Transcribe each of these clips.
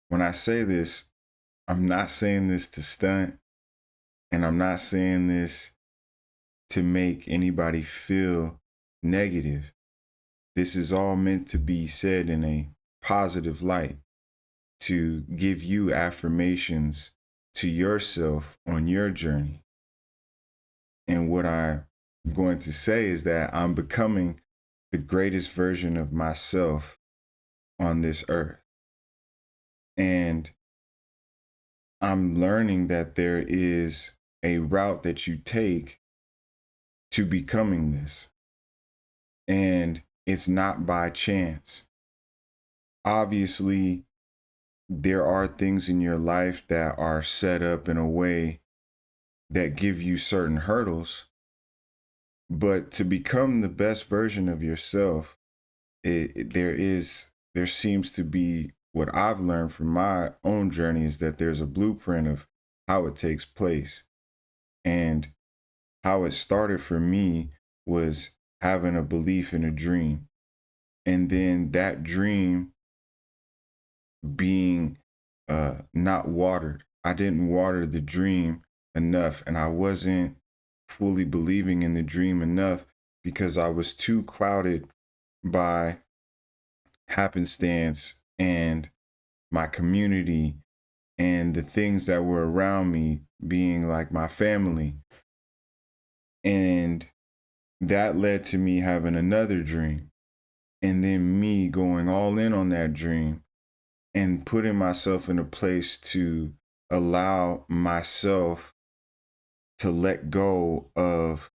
when I say this, I'm not saying this to stunt, and I'm not saying this to make anybody feel negative. This is all meant to be said in a positive light, to give you affirmations to yourself on your journey. And what I'm going to say is that I'm becoming the greatest version of myself on this earth. And I'm learning that there is a route that you take to becoming this. And it's not by chance. Obviously, there are things in your life that are set up in a way that give you certain hurdles. But to become the best version of yourself, there seems to be, what I've learned from my own journey is that there's a blueprint of how it takes place. And how it started for me was having a belief in a dream. And then that dream being not watered. I didn't water the dream enough, and I wasn't fully believing in the dream enough because I was too clouded by happenstance and my community and the things that were around me, being like my family. And that led to me having another dream, and then me going all in on that dream and putting myself in a place to allow myself to let go of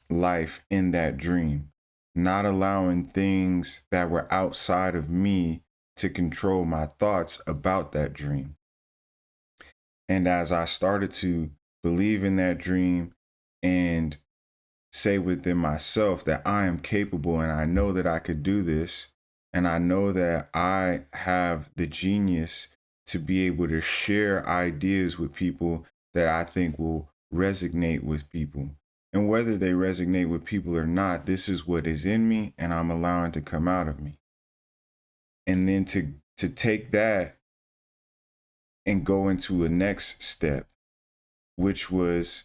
life in that dream, not allowing things that were outside of me to control my thoughts about that dream. And as I started to believe in that dream and say within myself that I am capable and I know that I could do this, and I know that I have the genius to be able to share ideas with people that I think will resonate with people. And whether they resonate with people or not, this is what is in me and I'm allowing to come out of me. And then to take that and go into a next step, which was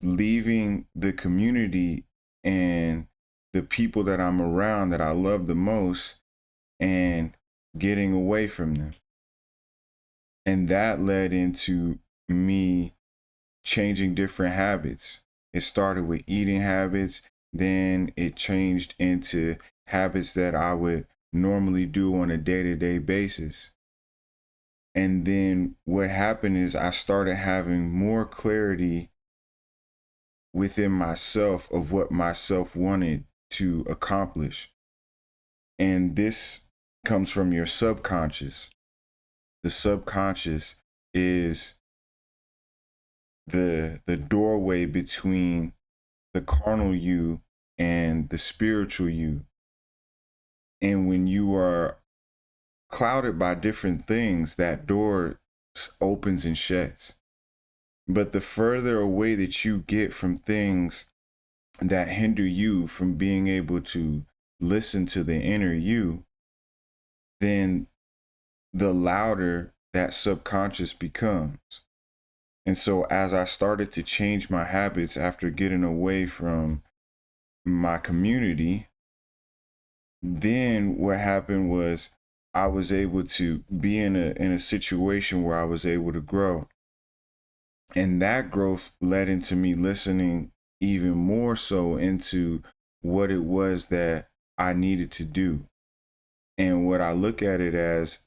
leaving the community and the people that I'm around that I love the most and getting away from them. And that led into me changing different habits. It started with eating habits, then it changed into habits that I would normally do on a day-to-day basis. And then what happened is I started having more clarity within myself of what myself wanted to accomplish. And this comes from your subconscious. The subconscious is the doorway between the carnal you and the spiritual you. And when you are clouded by different things, that door opens and shuts. But the further away that you get from things that hinder you from being able to listen to the inner you, then the louder that subconscious becomes. And so as I started to change my habits after getting away from my community, then what happened was I was able to be in a situation where I was able to grow. And that growth led into me listening even more so into what it was that I needed to do. And what I look at it as,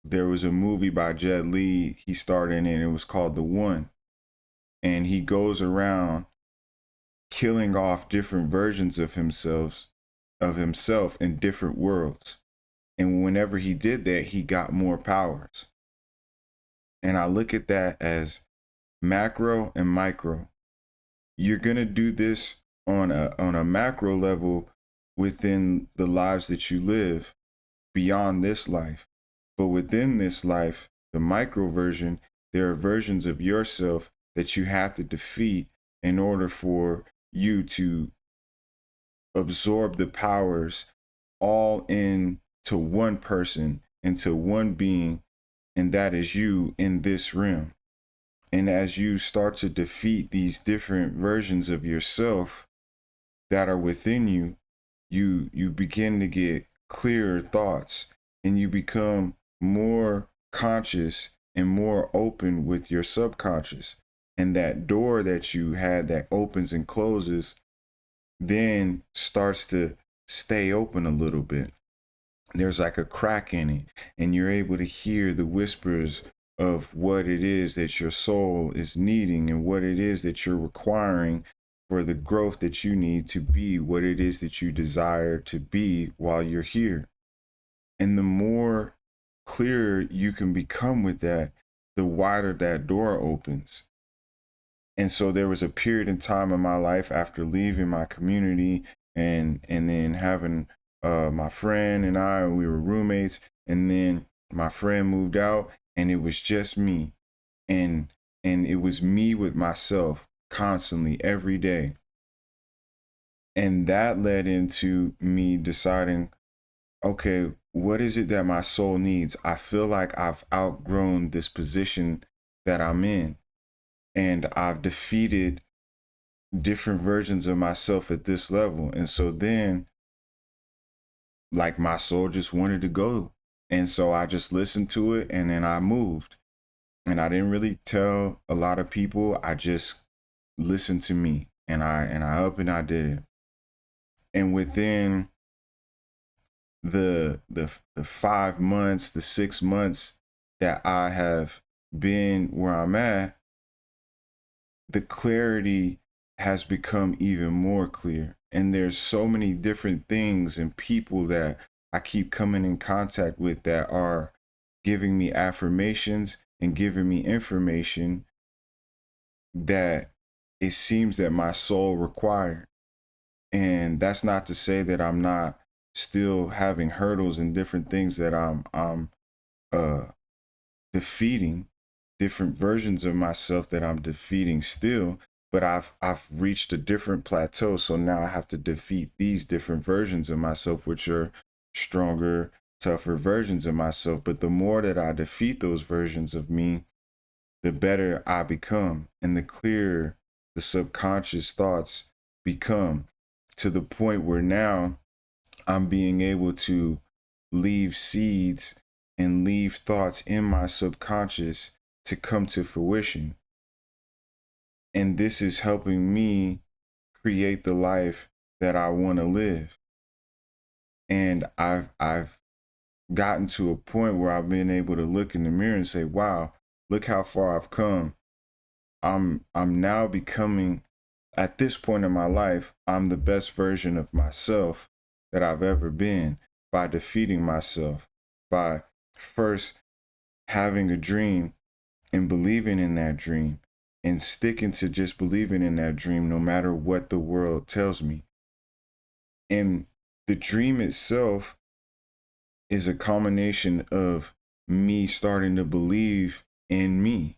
there was a movie by Jet Li, he starred in it, and it was called The One. And he goes around killing off different versions of himself in different worlds. And whenever he did that, he got more powers. And I look at that as macro and micro. You're going to do this on a macro level within the lives that you live beyond this life. But within this life, the micro version, there are versions of yourself that you have to defeat in order for you to absorb the powers all into one person into one being, and that is you in this realm. And as you start to defeat these different versions of yourself that are within you, you begin to get clearer thoughts, and you become more conscious and more open with your subconscious. And that door that you had that opens and closes then starts to stay open a little bit. There's like a crack in it, and you're able to hear the whispers of what it is that your soul is needing and what it is that you're requiring for the growth that you need to be what it is that you desire to be while you're here. And the more clearer you can become with that, the wider that door opens. And so there was a period in time in my life after leaving my community and then having my friend and we were roommates, and then my friend moved out, and it was just me, and it was me with myself constantly every day. And that led into me deciding, okay, what is it that my soul needs? I feel like I've outgrown this position that I'm in, and I've defeated different versions of myself at this level. And so then, like, my soul just wanted to go. And so I just listened to it, and then I moved. And I didn't really tell a lot of people. I just listened to me, and I up and I did it. And within the 5 months, the 6 months that I have been where I'm at, the clarity has become even more clear. And there's so many different things and people that I keep coming in contact with that are giving me affirmations and giving me information that it seems that my soul required. And that's not to say that I'm not still having hurdles and different things that I'm defeating, different versions of myself that I'm defeating still, but I've reached a different plateau. So now I have to defeat these different versions of myself, which are stronger, tougher versions of myself. But the more that I defeat those versions of me, the better I become, and the clearer the subconscious thoughts become, to the point where now I'm being able to leave seeds and leave thoughts in my subconscious to come to fruition. And this is helping me create the life that I want to live. And I've gotten to a point where I've been able to look in the mirror and say, wow, look how far I've come. I'm now becoming, at this point in my life, I'm the best version of myself that I've ever been, by defeating myself, by first having a dream and believing in that dream and sticking to just believing in that dream no matter what the world tells me. And the dream itself is a culmination of me starting to believe in me.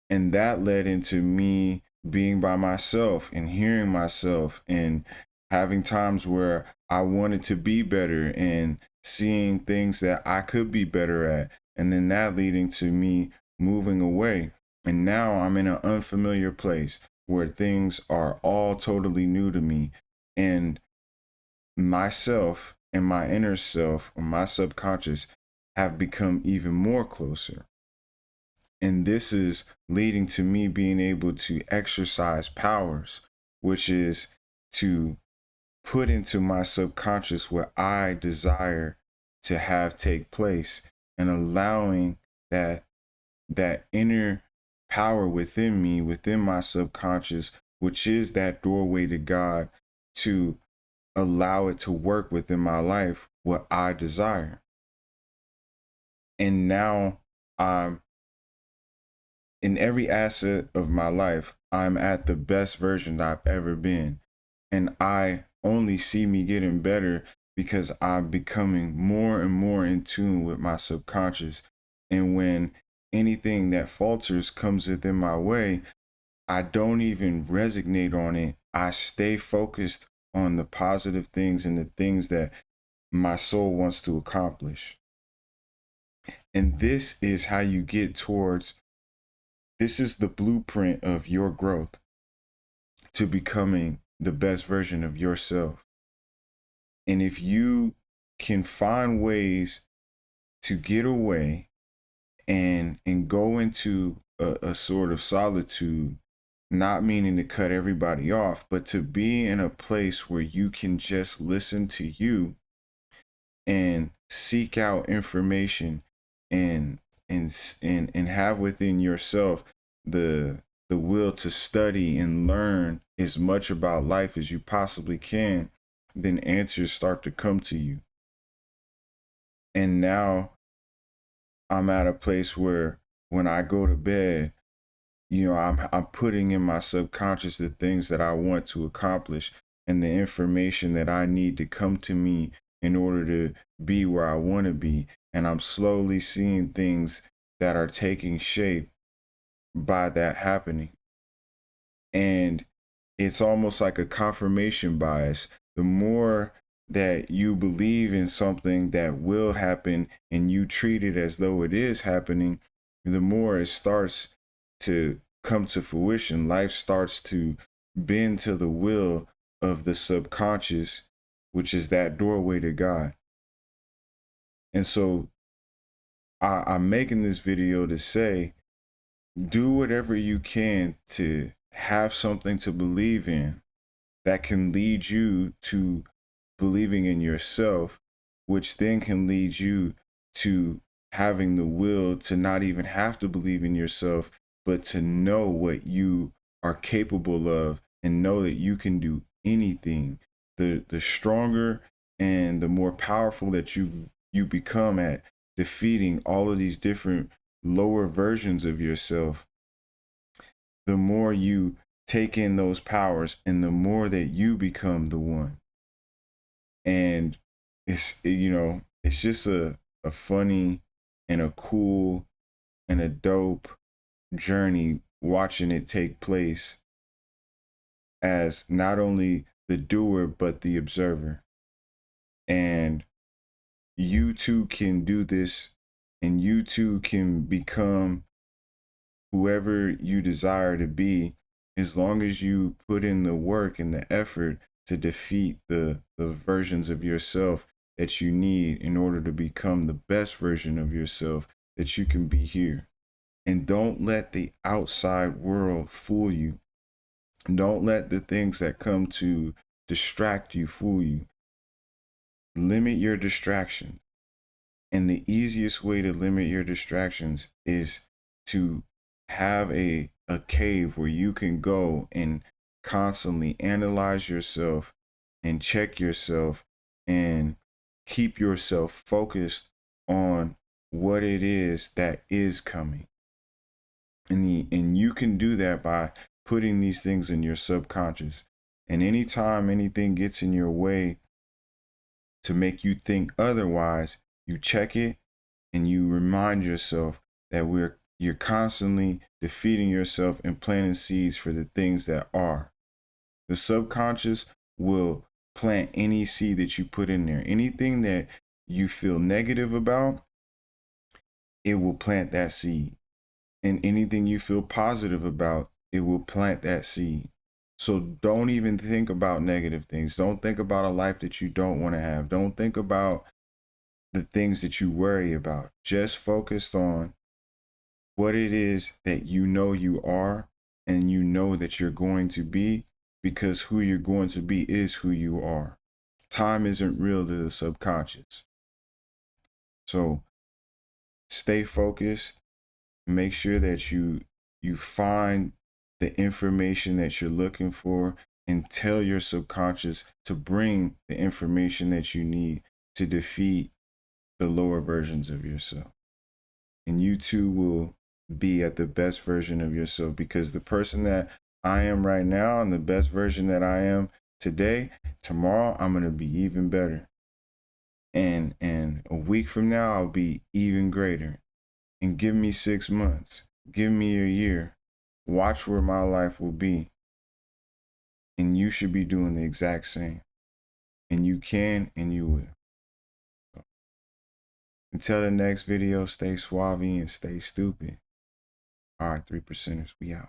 And that led into me being by myself and hearing myself and having times where I wanted to be better and seeing things that I could be better at. And then that leading to me moving away. And now I'm in an unfamiliar place where things are all totally new to me. And myself and my inner self, or my subconscious, have become even more closer. And this is leading to me being able to exercise powers, which is to put into my subconscious what I desire to have take place, and allowing that inner power within me, within my subconscious, which is that doorway to God, to allow it to work within my life what I desire. And now I'm in every asset of my life, I'm at the best version I've ever been. And I only see me getting better because I'm becoming more and more in tune with my subconscious. And when anything that falters comes within my way, I don't even resonate on it. I stay focused on the positive things and the things that my soul wants to accomplish. And this is how you get towards, this is the blueprint of your growth to becoming the best version of yourself. And if you can find ways to get away and go into a sort of solitude, not meaning to cut everybody off, but to be in a place where you can just listen to you and seek out information and and have within yourself the will to study and learn as much about life as you possibly can, then answers start to come to you. And now I'm at a place where when I go to bed, I'm putting in my subconscious the things that I want to accomplish and the information that I need to come to me in order to be where I want to be. And I'm slowly seeing things that are taking shape by that happening. And it's almost like a confirmation bias. The more that you believe in something that will happen and you treat it as though it is happening, the more it starts to come to fruition. Life starts to bend to the will of the subconscious, which is that doorway to God. And so I'm making this video to say, do whatever you can to have something to believe in that can lead you to believing in yourself, which then can lead you to having the will to not even have to believe in yourself, but to know what you are capable of and know that you can do anything. The stronger and the more powerful that you become at defeating all of these different lower versions of yourself, the more you take in those powers and the more that you become the one. And it's just a funny and a cool and a dope journey watching it take place as not only the doer but the observer. And you too can do this, and you too can become whoever you desire to be, as long as you put in the work and the effort to defeat the versions of yourself that you need in order to become the best version of yourself that you can be here. And don't let the outside world fool you. Don't let the things that come to distract you fool you. Limit your distractions. And the easiest way to limit your distractions is to have a cave where you can go and constantly analyze yourself and check yourself and keep yourself focused on what it is that is coming. And you can do that by putting these things in your subconscious. And anytime anything gets in your way to make you think otherwise, you check it and you remind yourself that you're constantly defeating yourself and planting seeds for the things that are. The subconscious will plant any seed that you put in there. Anything that you feel negative about, it will plant that seed. And anything you feel positive about, it will plant that seed. So don't even think about negative things. Don't think about a life that you don't want to have. Don't think about the things that you worry about. Just focus on what it is that you know you are and you know that you're going to be, because who you're going to be is who you are. Time isn't real to the subconscious. So stay focused. Make sure that you find the information that you're looking for and tell your subconscious to bring the information that you need to defeat the lower versions of yourself. And you too will be at the best version of yourself, because the person that I am right now and the best version that I am today, tomorrow I'm going to be even better. And a week from now I'll be even greater. And give me 6 months, give me a year, watch where my life will be. And you should be doing the exact same. And you can and you will. Until the next video, stay suave and stay stupid. All right, 3%ers, we out.